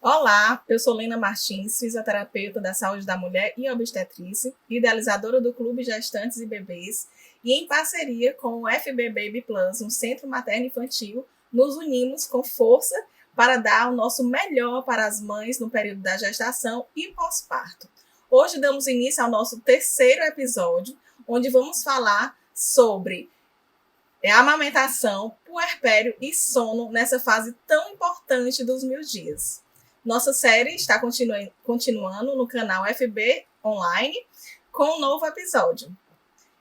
Olá, eu sou Lena Martins, fisioterapeuta da saúde da mulher e obstetrícia, idealizadora do Clube Gestantes e Bebês, e em parceria com o FB Baby Plus, um centro materno-infantil, nos unimos com força para dar o nosso melhor para as mães no período da gestação e pós-parto. Hoje damos início ao nosso terceiro episódio, onde vamos falar sobre a amamentação, puerpério e sono nessa fase tão importante dos 1000 dias. Nossa série está continuando no canal FB Online com um novo episódio.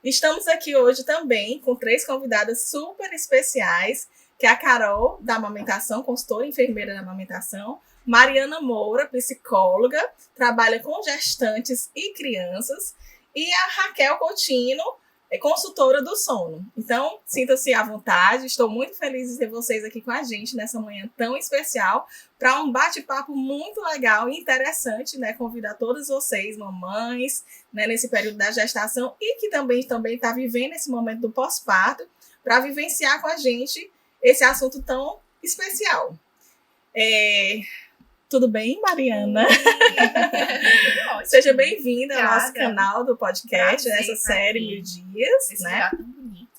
Estamos aqui hoje também com 3 convidadas super especiais, que é a Carol, da amamentação, consultora enfermeira da amamentação, Mariana Moura, psicóloga, trabalha com gestantes e crianças, e a Raquel Coutinho, consultora do sono. Então, sinta-se à vontade, estou muito feliz de ter vocês aqui com a gente nessa manhã tão especial, para um bate-papo muito legal e interessante, né? Convidar todas vocês, mamães, né, nesse período da gestação e que também está vivendo esse momento do pós-parto, para vivenciar com a gente esse assunto tão especial. Tudo bem, Mariana? Seja bem-vinda ao nosso canal do podcast, nessa série 1000 dias. Esse né? tão bonito.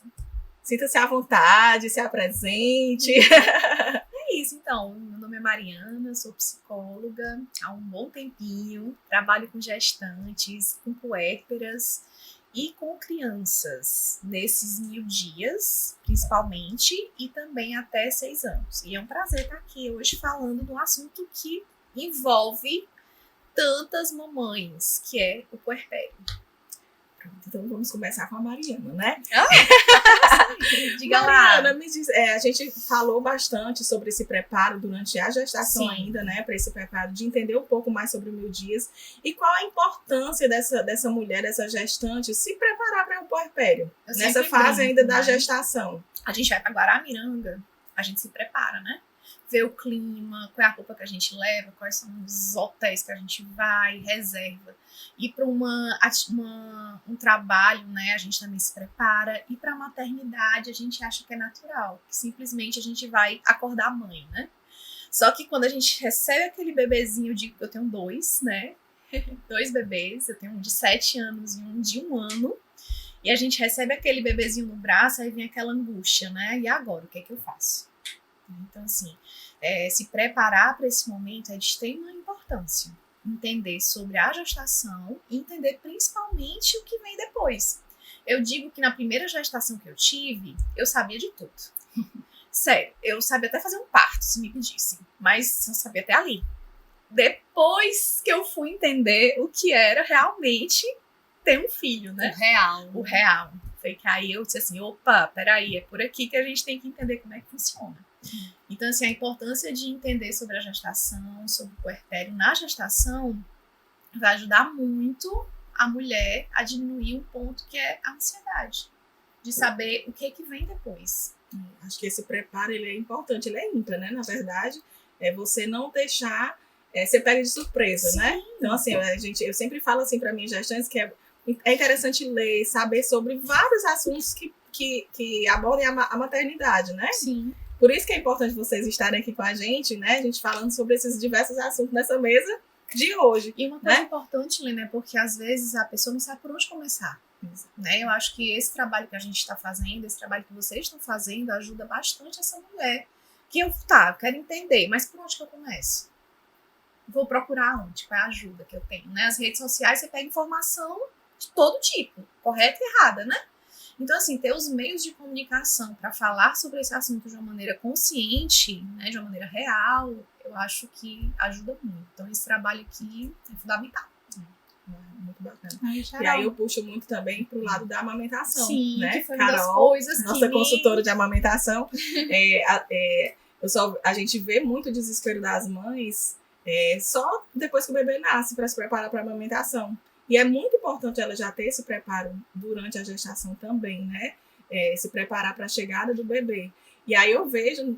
Sinta-se à vontade, se apresente. É isso, então. Meu nome é Mariana, sou psicóloga há um bom tempinho. Trabalho com gestantes, com puérperas e com crianças nesses 1000 dias, principalmente, e também até 6 anos. E é um prazer estar aqui hoje falando de um assunto que envolve tantas mamães, que é o puerpério. Pronto, então vamos começar com a Mariana, né? Diga Mariana, lá. me diz, a gente falou bastante sobre esse preparo durante a gestação. Sim. Ainda, né? Para esse preparo, de entender um pouco mais sobre o 1000 dias. E qual a importância dessa mulher, dessa gestante, se preparar para o puerpério? Nessa fase ainda da gestação. A gente vai para Guaramiranga, a gente se prepara, né? Ver o clima, qual é a roupa que a gente leva, quais são os hotéis que a gente vai, reserva. E para um trabalho, né, a gente também se prepara. E para a maternidade, a gente acha que é natural, que simplesmente a gente vai acordar a mãe, né? Só que quando a gente recebe aquele bebezinho, eu tenho 2, né? 2 bebês, eu tenho um de 7 anos e um de 1 ano. E a gente recebe aquele bebezinho no braço, aí vem aquela angústia, né? E agora, o que é que eu faço? Então, assim, se preparar para esse momento é de extrema importância. Entender sobre a gestação e entender principalmente o que vem depois. Eu digo que na primeira gestação que eu tive, eu sabia de tudo. Sério, eu sabia até fazer um parto, se me pedissem, mas eu sabia até ali. Depois que eu fui entender o que era realmente ter um filho, né? O real. Foi que aí eu disse assim, opa, peraí, é por aqui que a gente tem que entender como é que funciona. Então, assim, a importância de entender sobre a gestação, sobre o puerpério na gestação, vai ajudar muito a mulher a diminuir um ponto que é a ansiedade, de saber o que vem depois. Acho que esse preparo, ele é importante, ele é ímpar, né? Na verdade, é você não deixar ser pega de surpresa. Sim. Né? Então, assim, eu sempre falo assim para minhas gestantes que é interessante ler, saber sobre vários assuntos que abordem a maternidade, né? Sim. Por isso que é importante vocês estarem aqui com a gente, né? A gente falando sobre esses diversos assuntos nessa mesa de hoje. E uma coisa importante, Lena, é porque às vezes a pessoa não sabe por onde começar. Né? Eu acho que esse trabalho que a gente está fazendo, esse trabalho que vocês estão fazendo, ajuda bastante essa mulher. Que eu quero entender, mas por onde que eu começo? Vou procurar onde? Qual é a ajuda que eu tenho? Né? As redes sociais, você pega informação de todo tipo, correta e errada, né? Então, assim, ter os meios de comunicação para falar sobre esse assunto de uma maneira consciente, né, de uma maneira real, eu acho que ajuda muito. Então, esse trabalho aqui é fundamental. Muito bacana. E aí eu puxo muito também pro lado da amamentação. Sim, né? Que foi Carol, uma das coisas nossa consultora de amamentação. A gente vê muito o desespero das mães só depois que o bebê nasce para se preparar para a amamentação. E é muito importante ela já ter esse preparo durante a gestação também, né? Se preparar para a chegada do bebê. E aí eu vejo,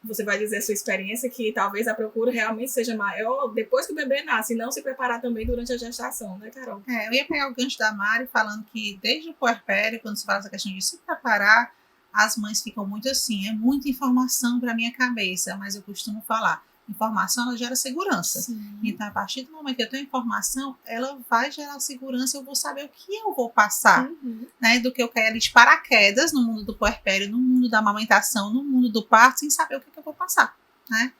você vai dizer a sua experiência, que talvez a procura realmente seja maior depois que o bebê nasce, e não se preparar também durante a gestação, né, Carol? Eu ia pegar o gancho da Mari falando que desde o puerpério, quando se fala essa questão de se preparar, as mães ficam muito assim, é muita informação para minha cabeça, mas eu costumo falar, Informação, ela gera segurança. Sim. Então, a partir do momento que eu tenho informação, ela vai gerar segurança, eu vou saber o que eu vou passar, né? Do que eu quero de paraquedas no mundo do puerpério, no mundo da amamentação, no mundo do parto, sem saber o que eu vou passar, né?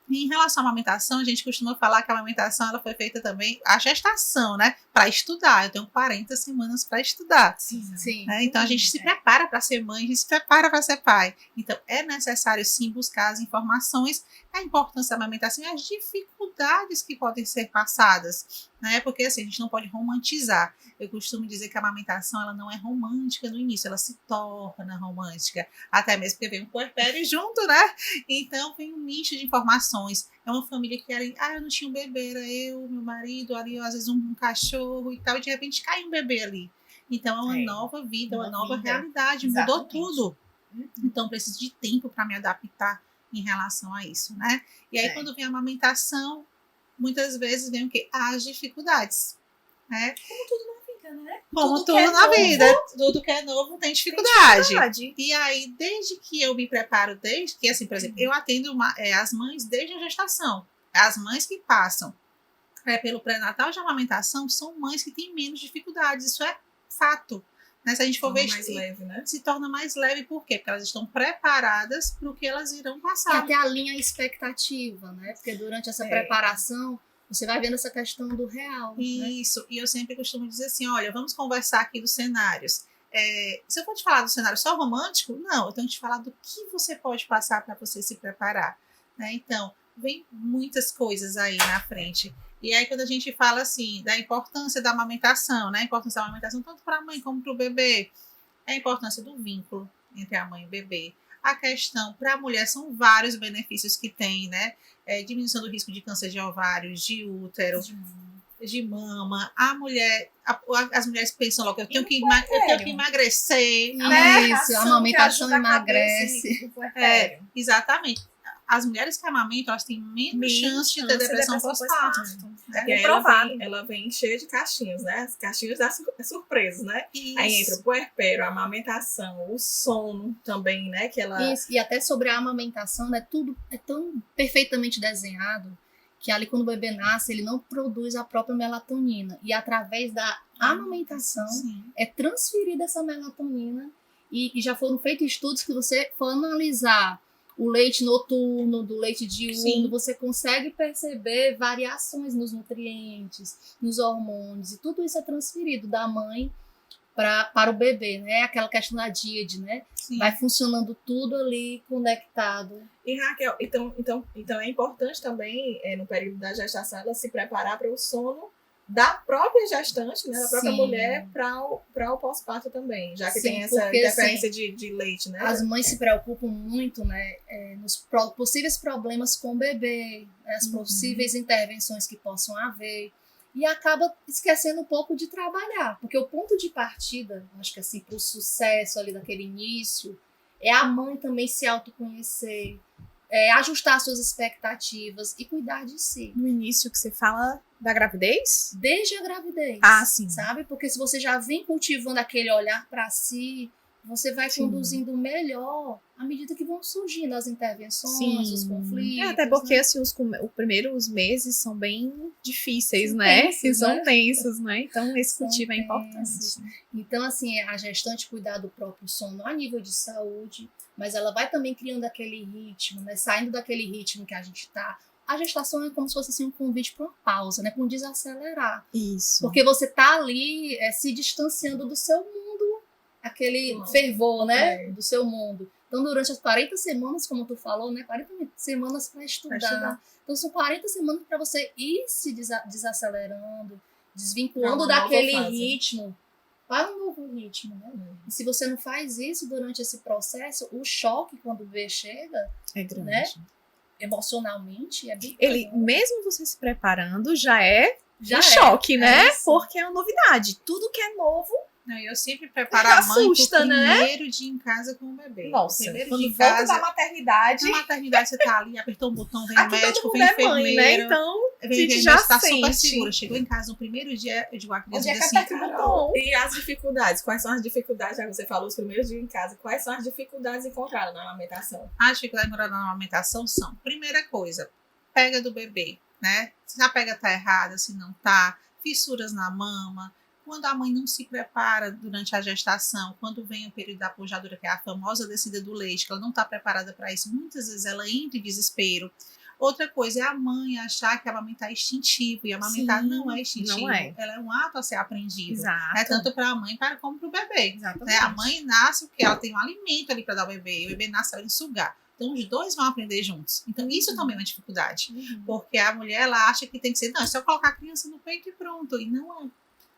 E em relação à amamentação, a gente costuma falar que a amamentação ela foi feita também, a gestação, né? Para estudar. Eu tenho 40 semanas para estudar. Sim. Né? Então, a gente se prepara para ser mãe, a gente se prepara para ser pai. Então, é necessário, sim, buscar as informações, a importância da amamentação e as dificuldades que podem ser passadas, né? Porque, assim, a gente não pode romantizar. Eu costumo dizer que a amamentação, ela não é romântica no início, ela se torna romântica. Até mesmo porque vem um puerpério junto, né? Então, vem um nicho de informações. É uma família que era, eu não tinha um bebê, era eu, meu marido, ali, às vezes um cachorro e tal, e de repente cai um bebê ali. Então, é uma nova vida, uma nova realidade, mudou tudo. Então, preciso de tempo para me adaptar em relação a isso, né? E aí, quando vem a amamentação, muitas vezes vem o quê? As dificuldades, né? Como tudo na vida, né? Como tudo na vida. Tudo que é novo tem dificuldade. E aí, desde que eu me preparo, desde que, assim, por exemplo, eu atendo as mães desde a gestação. As mães que passam pelo pré-natal de amamentação são mães que têm menos dificuldades. Isso é fato. Né? Se a gente for ver, mais leve, né? Se torna mais leve. Por quê? Porque elas estão preparadas para o que elas irão E passar. até alinha a expectativa, né? Porque durante essa preparação, você vai vendo essa questão do real. Isso. Né? E eu sempre costumo dizer assim, olha, vamos conversar aqui dos cenários. Se eu for te falar do cenário só romântico, não. Eu tenho que te falar do que você pode passar para você se preparar. Né? Então, vem muitas coisas aí na frente. E aí, quando a gente fala assim, da importância da amamentação, né? A importância da amamentação tanto para a mãe como para o bebê, a importância do vínculo entre a mãe e o bebê. A questão, para a mulher, são vários benefícios que tem, né? Diminuição do risco de câncer de ovário, de útero, de mama. A mulher, as mulheres pensam logo, eu tenho que emagrecer. Né? Isso, a amamentação emagrece. Exatamente. As mulheres que amamentam, elas têm menos chance de ter depressão pós-parto. E aí ela vem cheia de caixinhos, né? As caixinhas das surpresas, né? Isso. Aí entra o puerpério, a amamentação, o sono também, né? Que ela... Isso. E até sobre a amamentação, né? Tudo é tão perfeitamente desenhado que ali quando o bebê nasce, ele não produz a própria melatonina. E através da amamentação é transferida essa melatonina. E já foram feitos estudos que você for analisar o leite noturno, do leite diurno, você consegue perceber variações nos nutrientes, nos hormônios, e tudo isso é transferido da mãe para o bebê, né? Aquela questão da díade, né? Sim. Vai funcionando tudo ali conectado. E Raquel, então é importante também, no período da gestação, ela se preparar para o sono da própria gestante, né, da própria mulher, para o pós-parto também, já que tem essa interferência de leite, né? As mães se preocupam muito, né, nos possíveis problemas com o bebê, né, as possíveis intervenções que possam haver, e acaba esquecendo um pouco de trabalhar, porque o ponto de partida, acho que assim, para o sucesso ali daquele início, é a mãe também se autoconhecer, ajustar suas expectativas e cuidar de si. No início que você fala da gravidez? Desde a gravidez. Ah, sim. Sabe? Porque se você já vem cultivando aquele olhar para si, você vai conduzindo melhor à medida que vão surgindo as intervenções, os conflitos. Até porque, né? assim, os primeiros meses são bem difíceis, né? São tensos, né? Então, esse cultivo é importante. Então, assim, a gestante cuidar do próprio sono a nível de saúde, mas ela vai também criando aquele ritmo, né? Saindo daquele ritmo que a gente tá. A gestação é como se fosse assim, um convite para uma pausa, né? Para um desacelerar. Isso. Porque você tá ali se distanciando do seu mundo, aquele fervor, né? Do seu mundo. Então, durante as 40 semanas, como tu falou, né? 40 semanas para estudar. Então, são 40 semanas para você ir se desacelerando, desvinculando daquele ritmo para um novo ritmo, né? E se você não faz isso durante esse processo, o choque quando o bebê chega, é grande. Né? Emocionalmente, é bem ele, mesmo você se preparando, já é choque, né? Porque é uma novidade. Tudo que é novo. Não, eu sempre preparo a mãe pro primeiro dia em casa com o bebê. Nossa, primeiro dia em casa, da maternidade. Na maternidade você tá ali, apertou um botão, vem o médico, vem a enfermeiro. mãe, né? Então, Vem já está super sente. segura. Chegou em casa no primeiro dia, eu digo a criança Onde é que assim, aperta o botão? E as dificuldades? Quais são as dificuldades? Já que você falou os primeiros dias em casa, quais são as dificuldades encontradas na amamentação? as dificuldades na amamentação são, primeira coisa, pega do bebê, né? Se a pega tá errada, se não tá, fissuras na mama, quando a mãe não se prepara durante a gestação, quando vem o período da pujadura, que é a famosa descida do leite, que ela não está preparada para isso, muitas vezes ela entra em desespero. Outra coisa é a mãe achar que amamentar é instintivo, e amamentar Sim, não é instintivo, não é. ela é um ato a ser aprendido. Exato. Né? Tanto para a mãe como para o bebê. Exatamente. Né? A mãe nasce porque ela tem um alimento ali para dar ao bebê, e o bebê nasce para sugar. Então, os dois vão aprender juntos. Então, isso também é uma dificuldade. Porque a mulher, ela acha que tem que ser, não, é só colocar a criança no peito e pronto. E não é.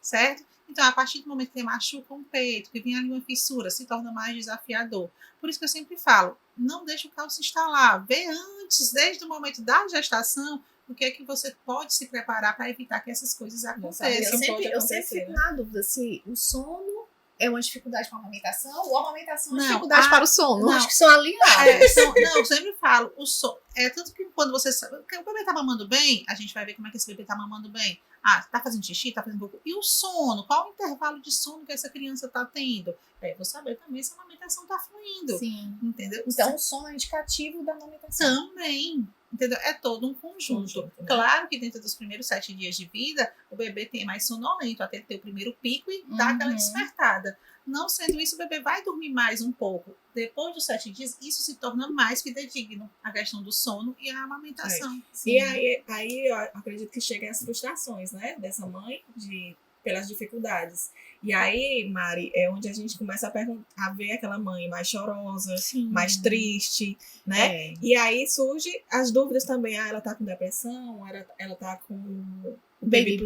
Certo? Então, a partir do momento que machuca um peito, que vem ali uma fissura, se torna mais desafiador. Por isso que eu sempre falo, não deixa o caos se instalar. Vê antes, desde o momento da gestação, o que é que você pode se preparar para evitar que essas coisas aconteçam. Eu sempre fico na dúvida se o sono é uma dificuldade para a amamentação ou a amamentação é uma dificuldade para o sono. Não. Acho que são aliados. Não, eu sempre falo, o sono. É tanto que quando você sabe que o bebê tá mamando bem, a gente vai ver como é que esse bebê tá mamando bem. Ah, tá fazendo xixi, tá fazendo pouco. E o sono? Qual o intervalo de sono que essa criança tá tendo? Vou saber também se a amamentação tá fluindo. Sim. Entendeu? Então, o sono é indicativo da amamentação. Também. Entendeu? É todo um conjunto. Claro que dentro dos primeiros 7 dias de vida, o bebê tem mais sonolento, até ter o primeiro pico e dar aquela despertada. Não sendo isso, o bebê vai dormir mais um pouco. Depois dos 7 dias, isso se torna mais fidedigno, a questão do sono e a amamentação. E aí eu acredito que chegam as frustrações, né, dessa mãe pelas dificuldades. E aí, Mari, é onde a gente começa a ver aquela mãe mais chorosa, mais triste, né? E aí surge as dúvidas também. Ah, ela tá com depressão, ela tá com o baby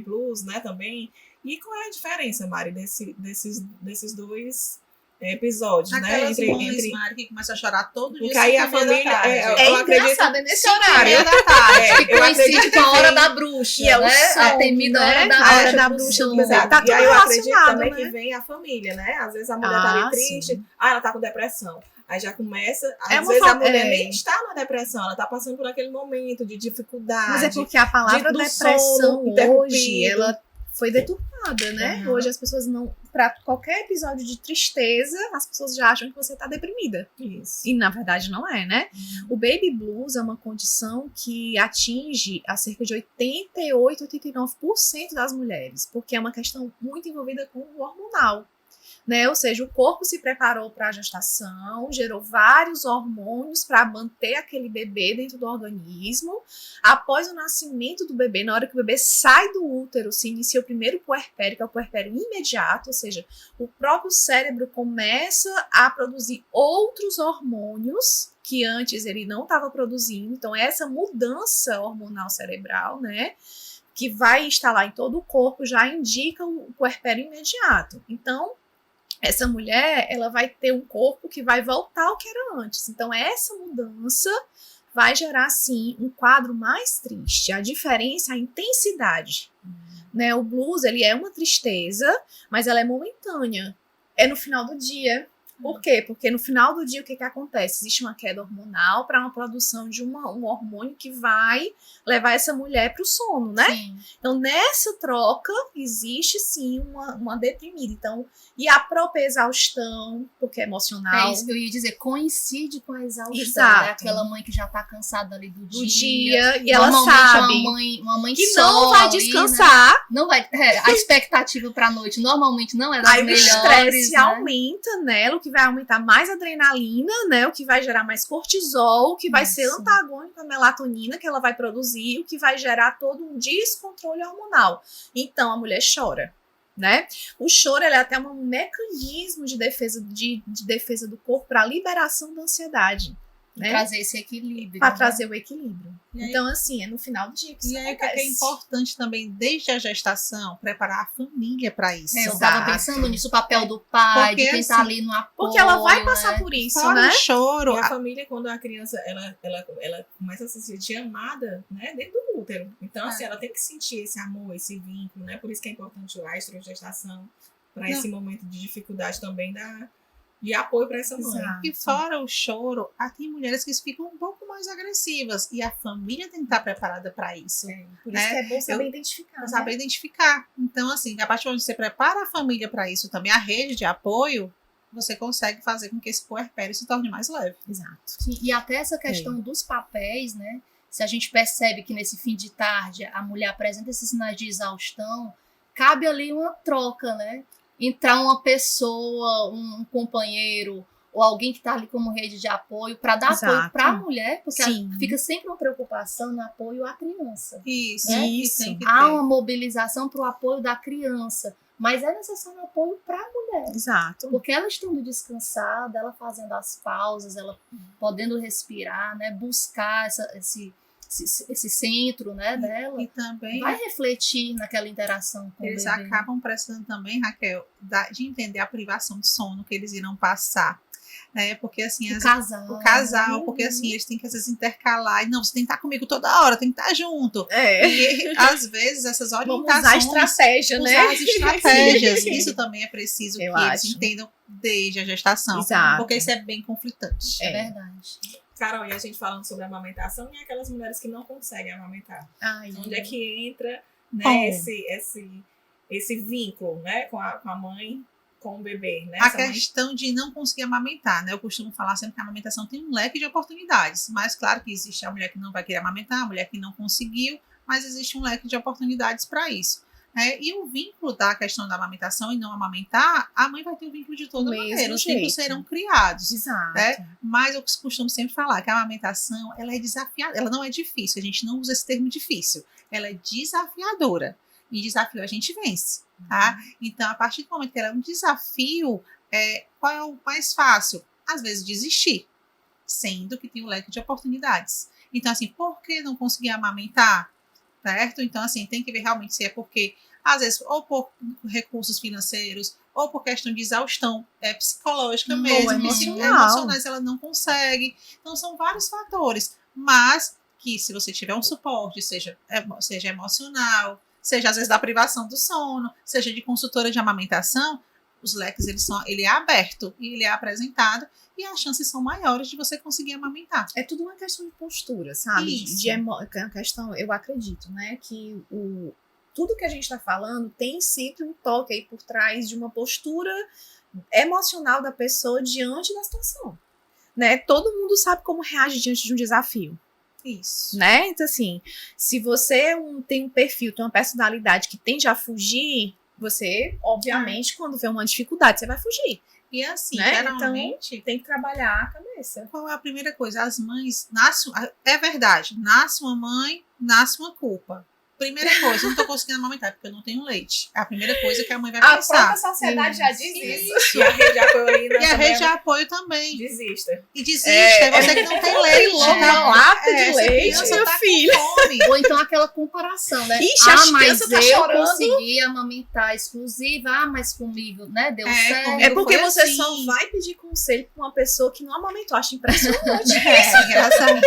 blues, né, também. E qual é a diferença, Mari, desses dois episódios, Aquelas né? mães, Mari, que começam a chorar todo dia. Porque aí a família... É engraçado, é nesse horário. Da tarde. Que coincide com a hora da bruxa, E é o né? sono, A temida né? hora da A hora bruxa da do bruxa do sono. bebê. Exato. Tá E tudo aí eu acredito relacionado, também né? que vem a família, né? Às vezes a mulher tá ali triste, sim. ela tá com depressão. Aí já começa, às uma vezes a fa- mulher é. nem está na depressão, ela tá passando por aquele momento de dificuldade. Mas é porque a palavra do depressão sono hoje, interrompido. ela foi deturpada, né? Uhum. Hoje as pessoas não... Pra qualquer episódio de tristeza, as pessoas já acham que você tá deprimida. Isso. E na verdade não é, né? O baby blues é uma condição que atinge a cerca de 88, 89% das mulheres, porque é uma questão muito envolvida com o hormonal. Né? Ou seja, o corpo se preparou para a gestação, gerou vários hormônios para manter aquele bebê dentro do organismo. Após o nascimento do bebê, na hora que o bebê sai do útero, se inicia o primeiro puerpério, que é o puerpério imediato, ou seja, o próprio cérebro começa a produzir outros hormônios que antes ele não estava produzindo. Então, essa mudança hormonal cerebral, né, que vai instalar em todo o corpo, já indica o puerpério imediato. Então, essa mulher, ela vai ter um corpo que vai voltar ao que era antes. Então, essa mudança vai gerar, sim, um quadro mais triste. A diferença, a intensidade. Né? O blues, ele é uma tristeza, mas ela é momentânea. É no final do dia. Por quê? Porque no final do dia, o que acontece? Existe uma queda hormonal para uma produção de um hormônio que vai levar essa mulher para o sono, né? Sim. Então, nessa troca, existe sim uma deprimida. Então, e a própria exaustão, porque é emocional. É isso que eu ia dizer, coincide com a exaustão. Exato. Né? Aquela mãe que já tá cansada ali do Do dia. dia, e ela Normalmente sabe uma mãe que só não vai ali, né? descansar. Não vai. A expectativa pra noite normalmente não é das Aí o melhores. estresse Né? aumenta nela, o que vai aumentar mais adrenalina, né? O que vai gerar mais cortisol, o que vai ser Isso. antagônico à melatonina que ela vai produzir, o que vai gerar todo um descontrole hormonal. Então a mulher chora. Né? O choro ele é até um mecanismo de defesa, de defesa do corpo para a liberação da ansiedade. Né? Trazer esse equilíbrio. Para né? trazer o equilíbrio. E aí- Então, assim, é no final do dia que isso E aí, o que acontece. é importante também, desde a gestação, preparar a família para isso. Eu tava Exato. pensando nisso, o papel do pai, Porque, de quem tá assim, ali no apoio. Porque ela vai passar né? por isso, Fora né? o choro, E a família, quando a criança ela começa a se sentir amada, né, dentro do útero. Então, assim, ela tem que sentir esse amor, esse vínculo, né? Por isso que é importante a estrogestação, para esse momento de dificuldade também de apoio para essa mãe. Exato. e fora o choro, tem mulheres que ficam um pouco mais agressivas. E a família tem que estar preparada para isso. Por isso que é bom saber identificar. Pra saber identificar. Então, assim, a partir do momento que você prepara a família para isso, também a rede de apoio, você consegue fazer com que esse puerpério se torne mais leve. Exato. Sim, e até essa questão dos papéis, né? Se a gente percebe que nesse fim de tarde a mulher apresenta esses sinais de exaustão, cabe ali uma troca, né? Entrar uma pessoa, um companheiro ou alguém que está ali como rede de apoio para dar apoio para a mulher, porque fica sempre uma preocupação no apoio à criança. Isso, né? isso. Tem que Há ter. uma mobilização para o apoio da criança, mas é necessário apoio para a mulher. Exato. Porque ela estando descansada, ela fazendo as pausas, ela podendo respirar, né? Buscar esse centro, né, dela, E também vai refletir naquela interação com eles o bebê. acabam precisando também, Raquel, de entender a privação de sono que eles irão passar. Né? Porque assim, o casal, porque assim, eles têm que às vezes intercalar, e não, você tem que estar comigo toda hora, tem que estar junto. E às vezes essas orientações. Vamos usar estratégia, né? Usar as estratégias. Isso também é preciso que acho. eles entendam desde a gestação. Exato. Porque isso é bem conflitante. É verdade. Carol, e a gente falando sobre a amamentação e aquelas mulheres que não conseguem amamentar. Onde é que entra, né, esse vínculo, né, com a mãe, com o bebê, né? A questão de não conseguir amamentar, né? Eu costumo falar sempre que a amamentação tem um leque de oportunidades. Mas claro que existe a mulher que não vai querer amamentar, a mulher que não conseguiu, mas existe um leque de oportunidades para isso. E o vínculo da questão da amamentação e não amamentar, a mãe vai ter o vínculo de toda maneira. Os vínculos serão criados. Exato. Mas eu costumo sempre falar que a amamentação, ela é desafiadora. Ela não é difícil, a gente não usa esse termo difícil. Ela é desafiadora. E desafio a gente vence, tá? Então, a partir do momento que ela é um desafio, qual é o mais fácil? Às vezes, desistir, sendo que tem um leque de oportunidades. Então, assim, por que não conseguir amamentar? Certo? Então, assim, tem que ver realmente se é porque, às vezes, ou por recursos financeiros, ou por questão de exaustão psicológica mesmo, emocionais, ela não consegue. Então, são vários fatores. Mas que se você tiver um suporte, seja emocional, seja às vezes da privação do sono, seja de consultora de amamentação, os leques ele é aberto e ele é apresentado e as chances são maiores de você conseguir amamentar. É tudo uma questão de postura, sabe? É uma questão, eu acredito, né, que tudo que a gente está falando tem sempre um toque aí por trás de uma postura emocional da pessoa diante da situação, né? Todo mundo sabe como reage diante de um desafio. Isso. Né? Então, assim, se você tem um perfil, tem uma personalidade que tende a fugir, você, obviamente, quando vê uma dificuldade, você vai fugir. E assim, né? geralmente, então, tem que trabalhar a cabeça. Qual é a primeira coisa? As mães nascem. É verdade, nasce uma mãe, nasce uma culpa. Primeira coisa, eu não tô conseguindo amamentar porque eu não tenho leite. É a primeira coisa que a mãe vai pensar. A própria sociedade já diz isso. E a rede de apoio e a rede de apoio também. Desista. E desista, é você que não tem leite. Uma lata de leite, meu tá filho. Ou então aquela comparação, né? Ixi, mas tá eu chorando. consegui amamentar exclusiva, mas comigo, né? Deu certo. É porque você assim. só vai pedir conselho pra uma pessoa que não amamentou. Acho impressionante. Engraçado.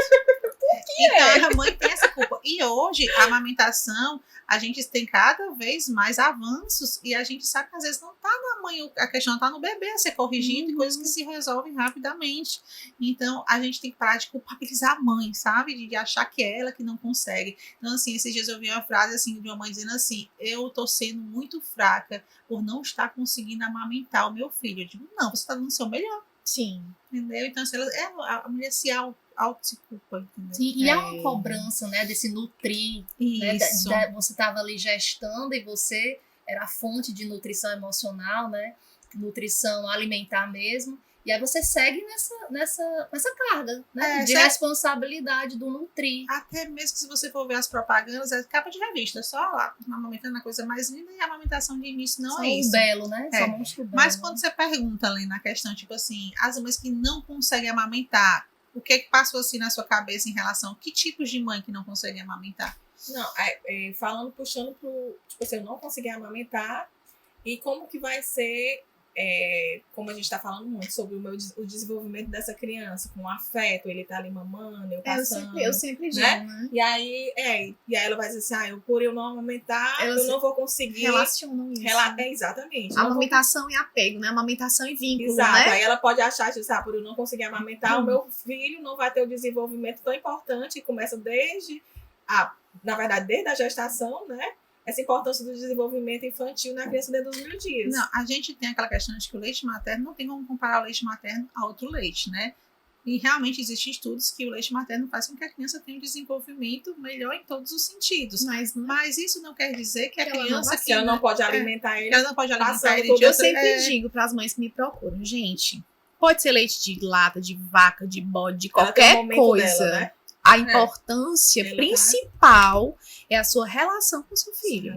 Então, a mãe tem essa culpa. E hoje, a amamentação, a gente tem cada vez mais avanços e a gente sabe que às vezes não tá na mãe, a questão está no bebê a ser corrigido e coisas que se resolvem rapidamente. Então, a gente tem que parar de culpabilizar a mãe, sabe? De achar que é ela que não consegue. Então, assim, esses dias eu vi uma frase assim, de uma mãe dizendo assim, eu tô sendo muito fraca por não estar conseguindo amamentar o meu filho. Eu digo, não, você tá dando o seu melhor. Sim. Entendeu? Então, assim, a mulher se auto-se-culpa, entendeu? Sim, e há uma cobrança, né, desse nutrir, Isso. né, você estava ali gestando e você era a fonte de nutrição emocional, né, nutrição alimentar mesmo, e aí você segue nessa carga, né, de responsabilidade do nutrir. Até mesmo se você for ver as propagandas, é capa de revista, só lá, amamentando a coisa mais linda e a amamentação de início não só é isso. belo, né? Só monstro belo. Mas quando você pergunta ali na questão, tipo assim, as mães que não conseguem amamentar, o que passou assim na sua cabeça em relação a que tipos de mãe que não conseguem amamentar? Não, puxando pro, tipo assim, eu não consegui amamentar e como que vai ser como a gente está falando muito sobre o desenvolvimento dessa criança, com afeto, ele tá ali mamando, eu passando. Eu sempre digo, né? né? E aí ela vai dizer assim, por eu não amamentar, eu não vou conseguir. Relacionam isso. Exatamente. Amamentação e apego, né? Amamentação e vínculo, Exato. né? Aí ela pode achar, por eu não conseguir amamentar, o meu filho não vai ter o desenvolvimento tão importante, e começa desde a gestação, né? Essa importância do desenvolvimento infantil na criança dentro dos 1000 dias. Não, a gente tem aquela questão de que o leite materno não tem como comparar o leite materno a outro leite, né? E realmente existem estudos que o leite materno faz com que a criança tenha um desenvolvimento melhor em todos os sentidos. Mas isso não quer dizer que a criança... que ela não pode alimentar ele. Ela não pode alimentar ele. Eu sempre digo para as mães que me procuram, gente, pode ser leite de lata, de vaca, de bode, de qualquer coisa. Dela, né? A importância principal é a sua relação com o seu filho.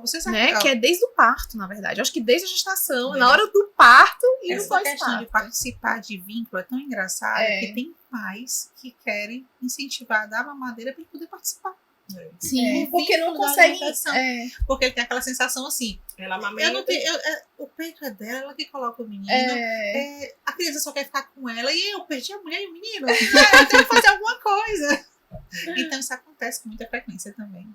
Você sabe, né? Que é desde o parto, na verdade. Eu acho que desde a gestação, na hora do parto e no pós-parto. Essa questão de participar de vínculo é tão engraçada que tem pais que querem incentivar a dar mamadeira para ele poder participar. Sim, porque não consegue. Porque ele tem aquela sensação assim. Ela amamenta. O peito é dela, ela que coloca o menino. A criança só quer ficar com ela e eu perdi a mulher e o menino. Eu tenho que fazer alguma coisa. Então isso acontece com muita frequência também.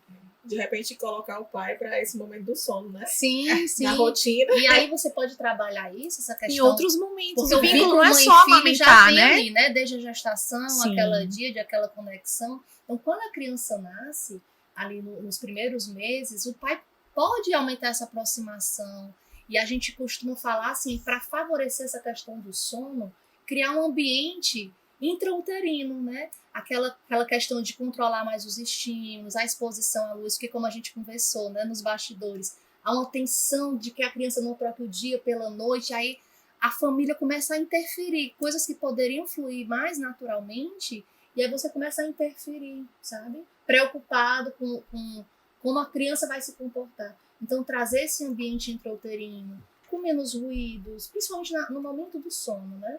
De repente colocar o pai para esse momento do sono, né? Sim, sim. Na rotina. E aí você pode trabalhar essa questão. Em outros momentos. Porque o vínculo não é só amamentar, né? Ali, né? Desde a gestação, aquela dia de aquela conexão. Então, quando a criança nasce, ali nos primeiros meses, o pai pode aumentar essa aproximação. E a gente costuma falar assim, para favorecer essa questão do sono, criar um ambiente intrauterino, né? Aquela questão de controlar mais os estímulos, a exposição à luz, porque como a gente conversou, né, nos bastidores, há uma tensão de que a criança não troque o dia pela noite, aí a família começa a interferir, coisas que poderiam fluir mais naturalmente, e aí você começa a interferir, sabe? Preocupado com como a criança vai se comportar. Então, trazer esse ambiente intrauterino, com menos ruídos, principalmente no momento do sono, né?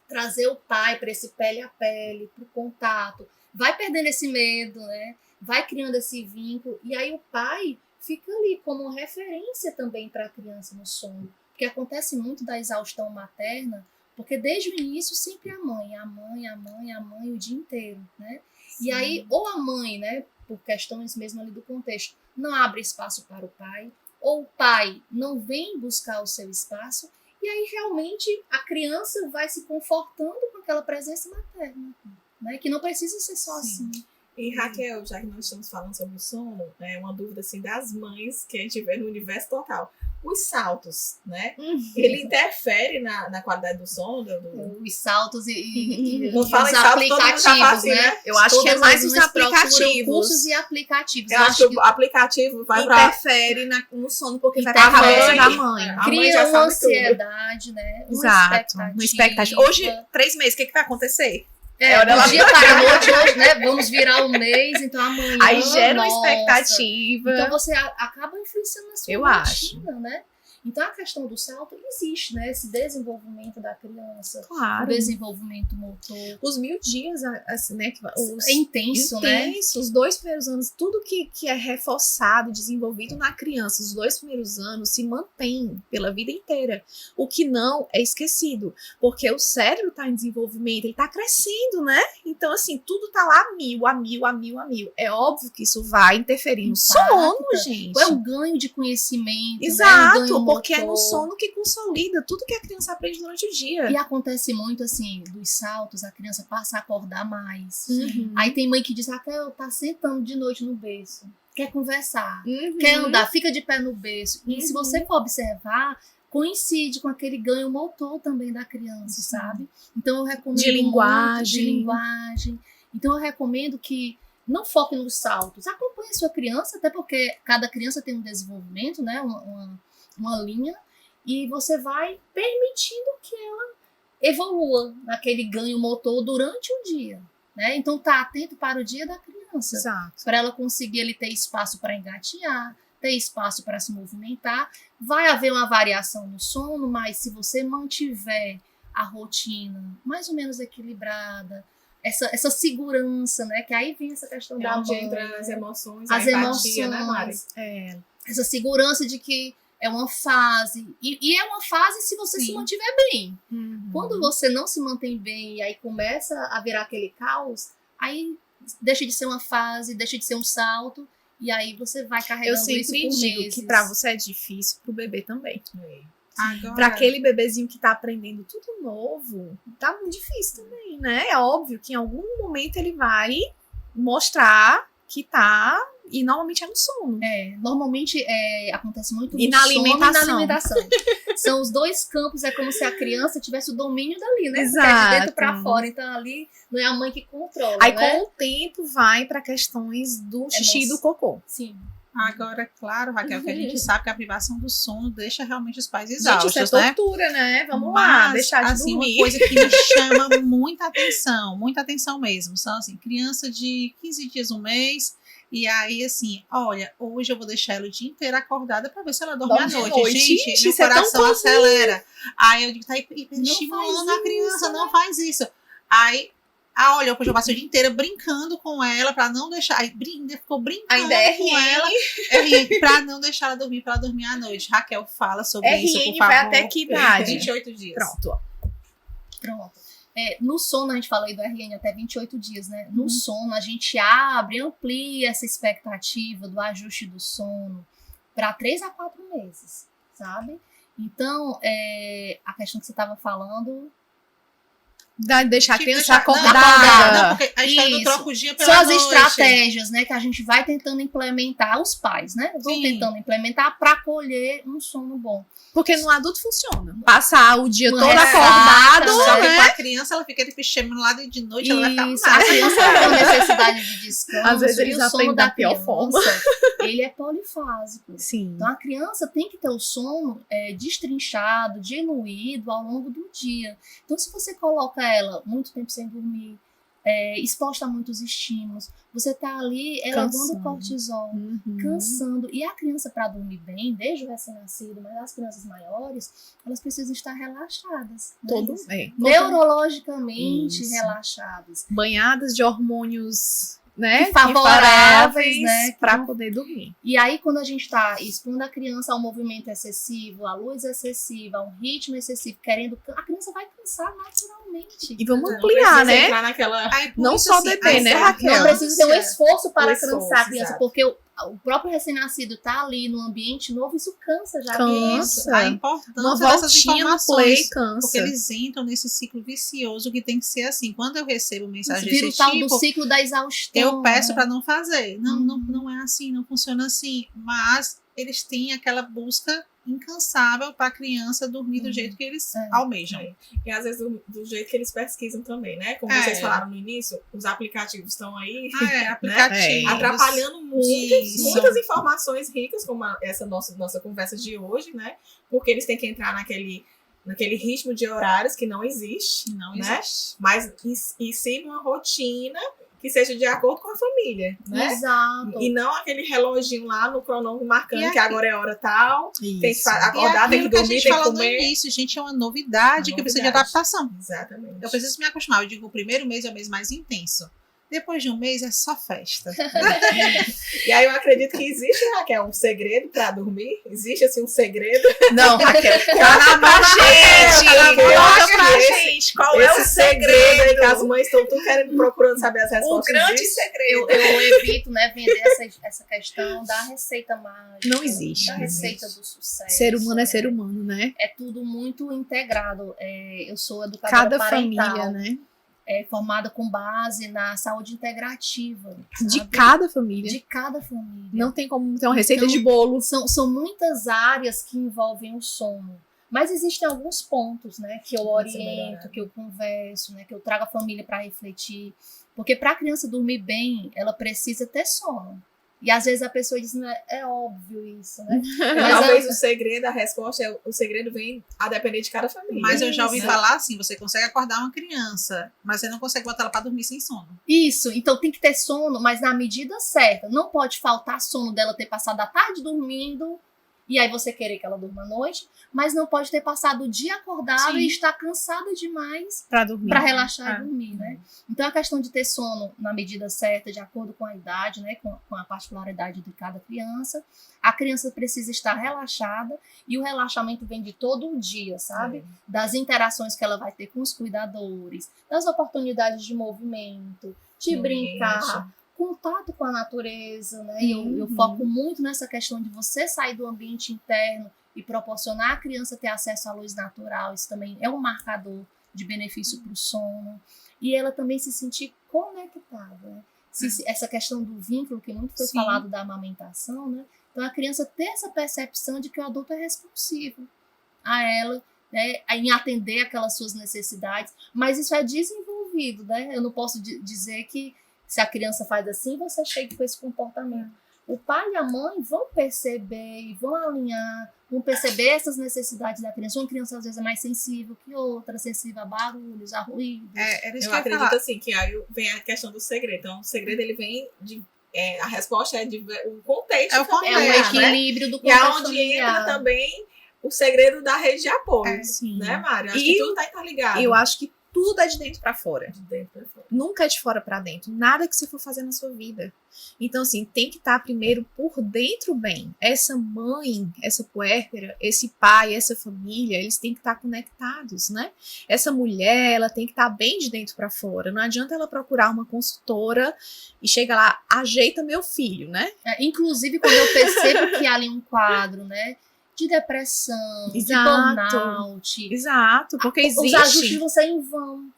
Trazer o pai para esse pele a pele, para o contato, vai perdendo esse medo, né? Vai criando esse vínculo, e aí o pai fica ali como referência também para a criança no sono, porque acontece muito da exaustão materna, porque desde o início sempre a mãe o dia inteiro, né? Sim. E aí, ou a mãe, né, por questões mesmo ali do contexto, não abre espaço para o pai, ou o pai não vem buscar o seu espaço, e aí realmente a criança vai se confortando com aquela presença materna, né? Que não precisa ser só assim. E Raquel, já que nós estamos falando sobre o sono, é uma dúvida assim das mães que a gente vê no universo total. Os saltos, né? Ele interfere na qualidade do sono? Os saltos e não fala os em salto, aplicativos, né? Eu acho que é mais os aplicativos. Cursos e aplicativos. Eu acho que o aplicativo vai interfere no sono, porque vai para a cabeça da mãe. Cria uma ansiedade, né? Exato. Uma expectativa. Hoje, 3 meses, o que vai acontecer? Do dia para a noite, hoje, né? Vamos virar um mês, então amanhã. Aí gera uma expectativa. Então você acaba influenciando na sua rotina, né? Então a questão do salto existe, né? Esse desenvolvimento da criança, o desenvolvimento motor. Os 1000 dias, assim, né? É intenso, né? Os 2 primeiros anos, tudo que é reforçado, desenvolvido na criança, os 2 primeiros anos se mantém pela vida inteira. O que não é esquecido, porque o cérebro está em desenvolvimento, ele está crescendo, né? Então, assim, tudo tá lá a mil. É óbvio que isso vai interferir no sono, gente. É um ganho de conhecimento, exato, né? Porque é no sono que consolida tudo que a criança aprende durante o dia. E acontece muito assim, dos saltos, a criança passa a acordar mais. Aí tem mãe que diz, Raquel, tá sentando de noite no berço, quer conversar, quer andar, fica de pé no berço. E se você for observar, coincide com aquele ganho motor também da criança, sabe? Então eu recomendo de linguagem. Então eu recomendo que não foque nos saltos, acompanhe a sua criança, até porque cada criança tem um desenvolvimento, né? Uma linha, e você vai permitindo que ela evolua naquele ganho motor durante o dia, né? Então tá atento para o dia da criança, para ela conseguir ele ter espaço para engatear, ter espaço para se movimentar. Vai haver uma variação no sono, mas se você mantiver a rotina mais ou menos equilibrada, essa segurança, né? Que aí vem essa questão da onde mãe, entra as emoções, as a empatia, emoções, né, Mari? Essa segurança de que é uma fase. E é uma fase se você se mantiver bem. Quando você não se mantém bem e aí começa a virar aquele caos, aí deixa de ser uma fase, deixa de ser um salto, e aí você vai carregando isso por meses. Eu sempre digo que pra você é difícil, pro bebê também. Agora, Pra aquele bebezinho que tá aprendendo tudo novo, tá muito difícil também, né? É óbvio que em algum momento ele vai mostrar que tá, e normalmente é no sono. Normalmente acontece muito E no na sono alimentação. e na alimentação. São os dois campos, é como se a criança tivesse o domínio dali, né? Porque é Exato. de dentro pra fora, então ali não é a mãe que controla, Aí né? com o tempo vai pra questões do xixi e do cocô. Sim. agora, claro, Raquel, que a gente sabe que a privação do sono deixa realmente os pais Gente, exaustos, isso é né? tortura, né? Vamos lá, Mas, deixar de assim, dormir. uma coisa que me chama muita atenção mesmo, são assim, criança de 15 dias, um mês, e aí assim, olha, hoje eu vou deixar ela o dia inteiro acordada pra ver se ela dorme à Dorme à noite. noite. Gente, Gente, meu isso é tão coração comum. acelera. Aí eu digo, tá estimulando faz a criança, isso, não faz isso. Aí, olha, hoje eu passo o dia inteiro brincando com ela pra não deixar, aí ficou brincando Ainda é com ela, pra não deixar ela dormir, pra ela dormir à noite. Raquel, fala sobre isso, por RN favor. vai até que idade? 28 dias. Pronto. Pronto. No sono, a gente falou aí do RN até 28 dias, né? No sono, a gente amplia essa expectativa do ajuste do sono para 3 a 4 meses, sabe? Então, a questão que você estava falando Deixar a Tipo, criança deixar- acordada. Não, porque a história do Isso. troca o dia pela são as noite. estratégias, né, que a gente vai tentando implementar, os pais, né? Vão Sim. tentando implementar para colher um sono bom. Porque no adulto funciona. Passar o dia Uma todo ressaca, acordado, Só que né? com a criança, ela fica pichando lá e de noite ela vai ficar Isso, a massa. criança tem necessidade de descanso. Às vezes e eles o sono aprendem da da pior forma. criança, ele é polifásico. Sim. Então a criança tem que ter o sono destrinchado, diluído ao longo do dia. Então se você coloca ela muito tempo sem dormir, exposta a muitos estímulos, você tá ali elevando Cansando. o cortisol, cansando. E a criança, para dormir bem, desde o recém-nascido, mas as crianças maiores, elas precisam estar relaxadas. Né? Todo, Neurologicamente Isso. relaxadas. banhadas de hormônios, né? Que favoráveis, né? Para poder dormir. E aí, quando a gente está expondo a criança ao movimento excessivo, à luz excessiva, a um ritmo excessivo, a criança vai cansar naturalmente. E vamos Não ampliar, precisa né? entrar naquela... Aí, por Não isso, só assim, bebê, aí, né, sabe, Raquel? Não precisa ter um esforço para O esforço, cansar a criança, exato. porque o próprio recém-nascido tá ali no ambiente novo, isso cansa já. a Cansa. criança. A Uma importância dessas voltinha no play informações. cansa. Porque eles entram nesse ciclo vicioso que tem que ser assim. Quando eu recebo mensagem Vira o desse tal tipo, do ciclo da exaustão. eu peço né? para não fazer. Não, Uhum. não é assim, não funciona assim. Mas eles têm aquela busca incansável para a criança dormir do jeito que eles almejam. E às vezes do jeito que eles pesquisam também, né? Como É. vocês falaram no início, os aplicativos estão aí Aplicativos. atrapalhando Isso. muitas informações ricas, como essa nossa conversa de hoje, né? Porque eles têm que entrar naquele ritmo de horários que não existe, Não né? existe. Mas e sim uma rotina que seja de acordo com a família, né? Exato. E não aquele reloginho lá no cronômetro marcando E que agora é hora tal, tem que Isso. acordar, tem que aquilo que a dormir, gente tem que falou no comer. início, gente, é uma novidade Uma que precisa de novidade. adaptação. Exatamente. Eu preciso me acostumar. Eu digo, o primeiro mês é o mês mais intenso. Depois de um mês é só festa. E aí eu acredito que existe, Raquel, um segredo pra dormir? Existe, assim, um segredo? Não, Raquel, Tá conta pra gente. Conta pra Esse- gente. Qual é o Esse segredo aí que as segredo? mães estão tudo querendo, procurando saber as O respostas. grande Existe? segredo. Eu evito, né, vender essa questão da receita mágica. Não existe. Da Não receita existe. do sucesso. Ser humano é ser humano, né? É tudo muito integrado. Eu sou educadora Cada parental, família, né? formada com base na saúde integrativa. De sabe? cada família. De cada família. Não tem como ter uma receita Então, de bolo. São muitas áreas que envolvem o sono. Mas existem alguns pontos, né, que eu Pode ser oriento, melhorado. que eu converso, né, que eu trago a família para refletir. Porque para a criança dormir bem, ela precisa ter sono. E às vezes a pessoa diz, né, é óbvio isso, né? Mas Talvez o segredo, a resposta, o segredo vem a depender de cada família. Mas eu já ouvi Isso. falar assim, você consegue acordar uma criança, mas você não consegue botar ela para dormir sem sono. Isso, então tem que ter sono, mas na medida certa. Não pode faltar sono dela ter passado a tarde dormindo E aí você querer que ela durma à noite, mas não pode ter passado o dia acordado e estar cansada demais para dormir, para relaxar e dormir, né? Então a questão de ter sono na medida certa, de acordo com a idade, né, com a particularidade de cada criança, a criança precisa estar relaxada e o relaxamento vem de todo o dia, sabe? Das interações que ela vai ter com os cuidadores, das oportunidades de movimento, de brincar, contato com a natureza, né? Eu foco muito nessa questão de você sair do ambiente interno e proporcionar à criança ter acesso à luz natural. Isso também é um marcador de benefício para o sono. E ela também se sentir conectada, né? Essa questão do vínculo, que muito foi falado da amamentação, né? Então a criança ter essa percepção de que o adulto é responsivo a ela, né? Em atender aquelas suas necessidades. Mas isso é desenvolvido, né? Eu não posso dizer que se a criança faz assim, você chega com esse comportamento. O pai e a mãe vão perceber e vão alinhar, vão perceber essas necessidades da criança. Uma criança, às vezes, é mais sensível que outra, sensível a barulhos, a ruídos. Eu acredito, assim, que aí vem a questão do segredo. Então, o segredo, ele vem de... a resposta é de o contexto. É o contexto, é o equilíbrio do contexto. E é onde entra também o segredo da rede de apoio. Né, Mário? Acho que tudo tá interligado. Eu acho que tudo é de dentro para fora. De dentro pra fora. Nunca é de fora para dentro. Nada que você for fazer na sua vida. Então, assim, tem que estar primeiro por dentro bem. Essa mãe, essa puérpera, esse pai, essa família, eles têm que estar conectados, né? Essa mulher, ela tem que estar bem de dentro para fora. Não adianta ela procurar uma consultora e chega lá, ajeita meu filho, né? Inclusive, quando eu percebo que há ali um quadro, né? De depressão, de burnout. Exato, porque existe. Os ajustes vão ser em vão.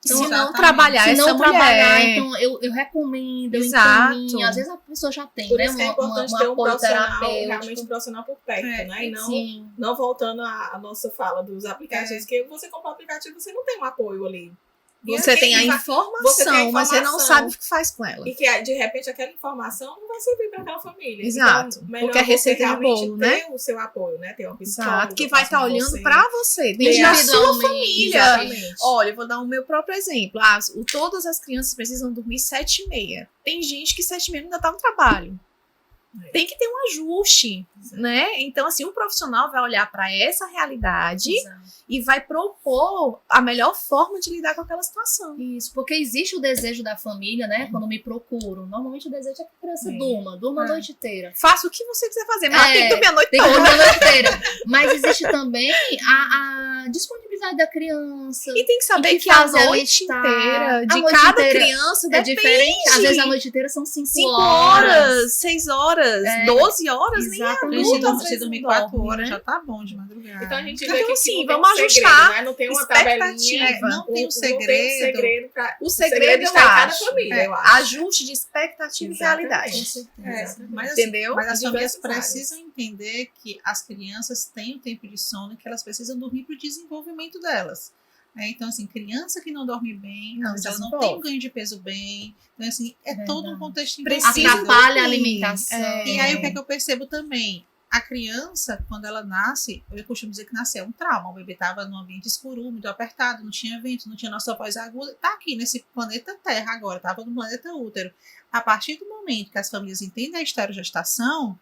Então, se não trabalhar essa mulher. Trabalhar, então eu recomendo, eu encaminho. Às vezes a pessoa já tem, por né? Isso é importante ter um profissional, realmente um profissional por perto, né? E não voltando à nossa fala dos aplicativos, que você compra um aplicativo, você não tem um apoio ali. Você tem a informação, mas você não sabe o que faz com ela. E que, de repente, aquela informação não vai servir para aquela família. Exato. Então, porque é receita de bolo, né? Ter o seu apoio, né? Ter uma psicóloga. Exato, que vai estar olhando para você, dentro da sua família. Exatamente. Olha, eu vou dar o meu próprio exemplo. Todas as crianças precisam dormir 7h30. Tem gente que 7h30 ainda tá no trabalho. Tem que ter um ajuste, né? Então, assim, o profissional vai olhar para essa realidade e vai propor a melhor forma de lidar com aquela situação. Isso, porque existe o desejo da família, né? Quando me procuram. Normalmente o desejo é que a criança durma a noite inteira. Faça o que você quiser fazer, mas tem que dormir a noite toda. Tem que dormir a noite inteira. Mas existe também a disponibilidade da criança. E tem que saber que a noite inteira de cada criança é diferente. Às vezes a noite inteira são 5 horas, 6 horas, 12 horas, nem adulto. Se dormir 4 horas, já tá bom de madrugada. Então a gente vê que assim, vamos ajustar. Né? Não tem uma tabelinha. Não tem um segredo. O segredo está em cada família, eu acho. Ajuste de expectativa e realidade. Mas, entendeu? Mas as famílias precisam entender que as crianças têm o tempo de sono e que elas precisam dormir para o desenvolvimento delas. Então, assim, criança que não dorme bem, ela não tem um ganho de peso bem. Então, assim, todo um contexto envolvido. Atrapalha a alimentação. E aí, o que é que eu percebo também? A criança, quando ela nasce, eu costumo dizer que nasce é um trauma. O bebê estava num ambiente escuro, muito apertado, não tinha vento, não tinha nossa voz aguda. Está aqui nesse planeta Terra agora, estava no planeta útero. A partir do momento que as famílias entendem a estereogestação,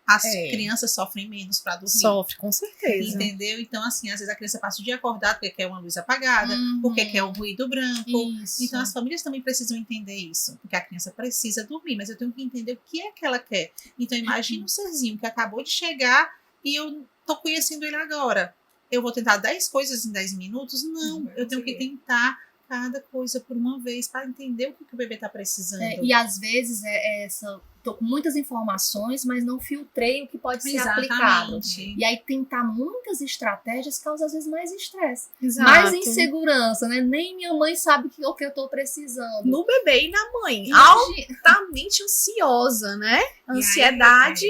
as crianças sofrem menos para dormir. Sofre, com certeza. Entendeu? Então, assim, às vezes a criança passa o dia acordada porque quer uma luz apagada, porque quer um ruído branco. Isso. Então, as famílias também precisam entender isso, porque a criança precisa dormir, mas eu tenho que entender o que é que ela quer. Então, imagina um serzinho que acabou de chegar e eu tô conhecendo ele agora. Eu vou tentar 10 coisas em 10 minutos? Não, eu tenho que tentar cada coisa por uma vez para entender o que o bebê está precisando. E às vezes tô com muitas informações, mas não filtrei o que pode ser aplicado. E aí tentar muitas estratégias causa às vezes mais estresse, mais insegurança, né? Nem minha mãe sabe o que eu tô precisando. No bebê e na mãe. Altamente ansiosa, né? Ansiedade.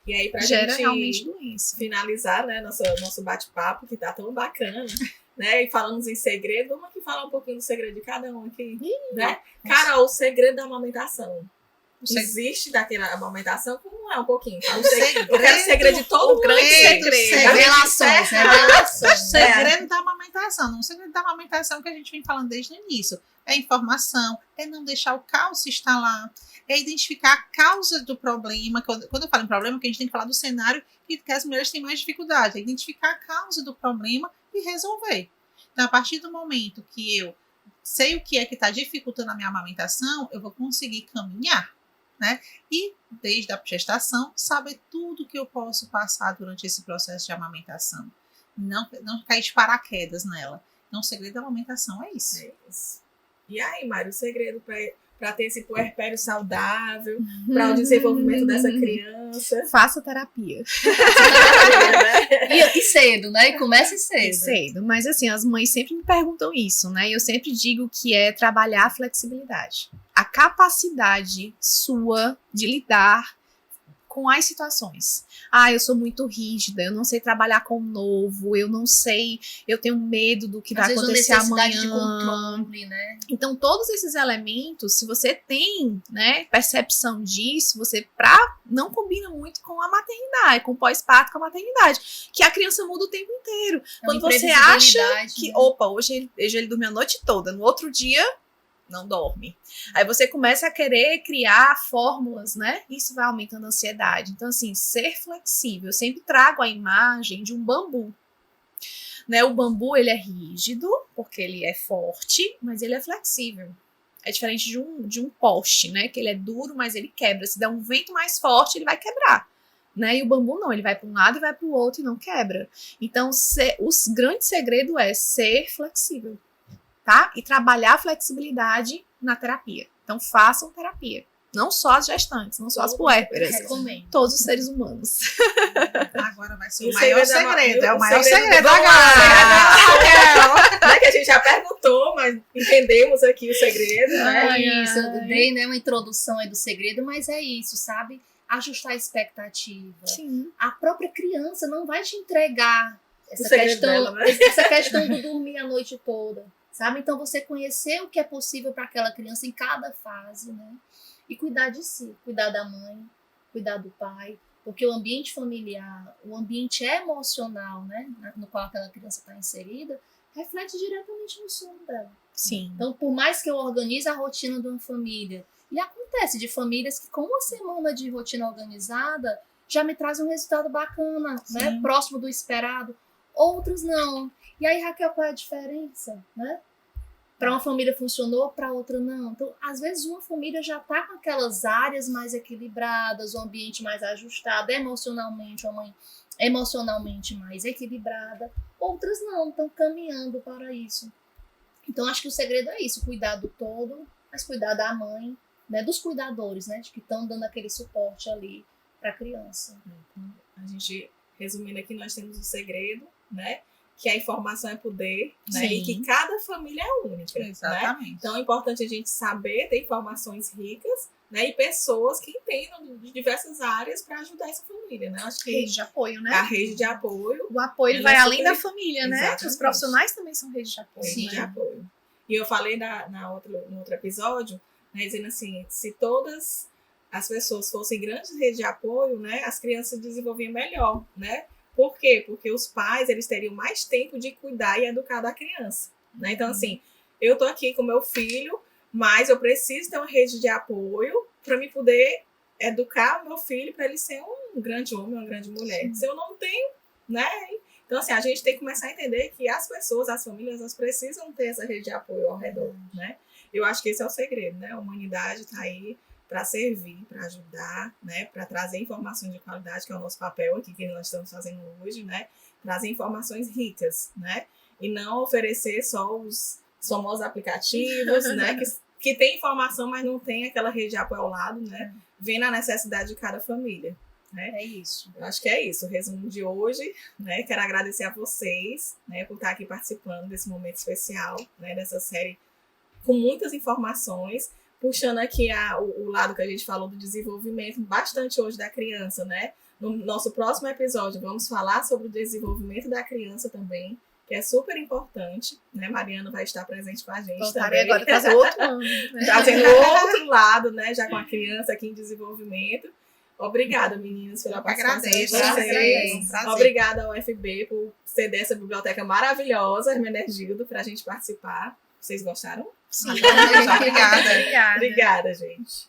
E aí, pra gera gente realmente doença. Finalizar, né, nosso bate-papo, que tá tão bacana, né? E falamos em segredo, vamos aqui falar um pouquinho do segredo de cada um aqui, né? Carol, o segredo da amamentação. Existe daquela amamentação? Como é um pouquinho? Eu quero o segredo de todo mundo. Grande segredo. Revelações. Segredo da amamentação. Não o segredo da amamentação que a gente vem falando desde o início. é informação, é não deixar o caos se instalar, é identificar a causa do problema. Quando eu falo em problema, que a gente tem que falar do cenário que as mulheres têm mais dificuldade, é identificar a causa do problema e resolver. Então, a partir do momento que eu sei o que é que está dificultando a minha amamentação, eu vou conseguir caminhar, né? E, desde a gestação, saber tudo que eu posso passar durante esse processo de amamentação. Não cair de paraquedas nela. Então, o segredo da amamentação é isso. É isso. E aí, Mário, o segredo para ter esse puerpério saudável, para o desenvolvimento dessa criança? Faça terapia. E cedo, né? E comece cedo. Cedo. Mas assim, as mães sempre me perguntam isso, né? E eu sempre digo que é trabalhar a flexibilidade. A capacidade sua de lidar com as situações. Eu sou muito rígida, eu não sei trabalhar com o novo, eu não sei, eu tenho medo do que vai acontecer amanhã. De controle, né? Então, todos esses elementos, se você tem, né, percepção disso, você não combina muito com a maternidade, com o pós-parto, com a maternidade, que a criança muda o tempo inteiro. Quando você acha que, hoje ele dormiu a noite toda, no outro dia não dorme. Aí você começa a querer criar fórmulas, né? Isso vai aumentando a ansiedade. Então, assim, ser flexível. Eu sempre trago a imagem de um bambu. Né? O bambu, ele é rígido, porque ele é forte, mas ele é flexível. É diferente de um poste, né? Que ele é duro, mas ele quebra. Se der um vento mais forte, ele vai quebrar. Né? E o bambu não, ele vai para um lado e vai para o outro e não quebra. Então, o grande segredo é ser flexível. Tá? E trabalhar a flexibilidade na terapia. Então, façam terapia. Não só as gestantes, não só as puérperas. Recomendo. Todos os seres humanos. Agora vai ser o maior segredo. É o maior segredo agora. agora. Que a gente já perguntou, mas entendemos aqui o segredo. Né? Isso, eu dei, né, uma introdução aí do segredo, mas é isso, sabe? Ajustar a expectativa. Sim. A própria criança não vai te entregar essa questão do dormir a noite toda. Sabe? Então, você conhecer o que é possível para aquela criança em cada fase, né? E cuidar de si, cuidar da mãe, cuidar do pai, porque o ambiente familiar, o ambiente emocional, né, no qual aquela criança está inserida, reflete diretamente no sono dela. Sim. Então, por mais que eu organize a rotina de uma família, e acontece de famílias que com uma semana de rotina organizada já me traz um resultado bacana, né? Próximo do esperado. Outros não. E aí, Raquel, qual é a diferença, né? Para uma família funcionou, para outra não. Então, às vezes, uma família já está com aquelas áreas mais equilibradas, o ambiente mais ajustado, emocionalmente, uma mãe emocionalmente mais equilibrada. Outras não, estão caminhando para isso. Então, acho que o segredo é isso, cuidar do todo, mas cuidar da mãe, né, dos cuidadores, né, que estão dando aquele suporte ali para a criança. A gente, resumindo aqui, nós temos o segredo, né? Que a informação é poder, né? E que cada família é única. Exatamente. Né? Então é importante a gente saber ter informações ricas, né? E pessoas que entendam de diversas áreas para ajudar essa família, né? Acho que rede de apoio, né? A rede de apoio. O apoio vai além da família, né? Exatamente. Os profissionais também são rede de apoio. Rede de apoio. E eu falei no outro episódio, né? Dizendo assim, se todas as pessoas fossem grandes redes de apoio, né? As crianças desenvolviam melhor, né? Por quê? Porque os pais, eles teriam mais tempo de cuidar e educar da criança, né? Então, assim, eu tô aqui com meu filho, mas eu preciso ter uma rede de apoio para me poder educar o meu filho para ele ser um grande homem, uma grande mulher. Sim. Se eu não tenho, né? Então, assim, a gente tem que começar a entender que as pessoas, as famílias, elas precisam ter essa rede de apoio ao redor, né? Eu acho que esse é o segredo, né? A humanidade está aí para servir, para ajudar, né, para trazer informações de qualidade, que é o nosso papel aqui que nós estamos fazendo hoje, né, trazer informações ricas, né, e não oferecer só os famosos aplicativos, né, que tem informação, mas não tem aquela rede de apoio ao lado, né, vendo a necessidade de cada família, né. É isso. Eu acho que é isso, o resumo de hoje, né, quero agradecer a vocês, né, por estar aqui participando desse momento especial, né, dessa série com muitas informações, puxando aqui o lado que a gente falou do desenvolvimento bastante hoje da criança, né? No nosso próximo episódio, vamos falar sobre o desenvolvimento da criança também, que é super importante, né? Mariana vai estar presente com a gente Voltarei também. Agora, trazer outro lado, né? Trazendo outro lado, né? Já com a criança aqui em desenvolvimento. Obrigada, meninas, pela participação de vocês. Obrigada ao UFB por ceder essa biblioteca maravilhosa, Hermenegildo, para a gente participar. Vocês gostaram? Sim. Obrigada. Obrigada. Obrigada, gente.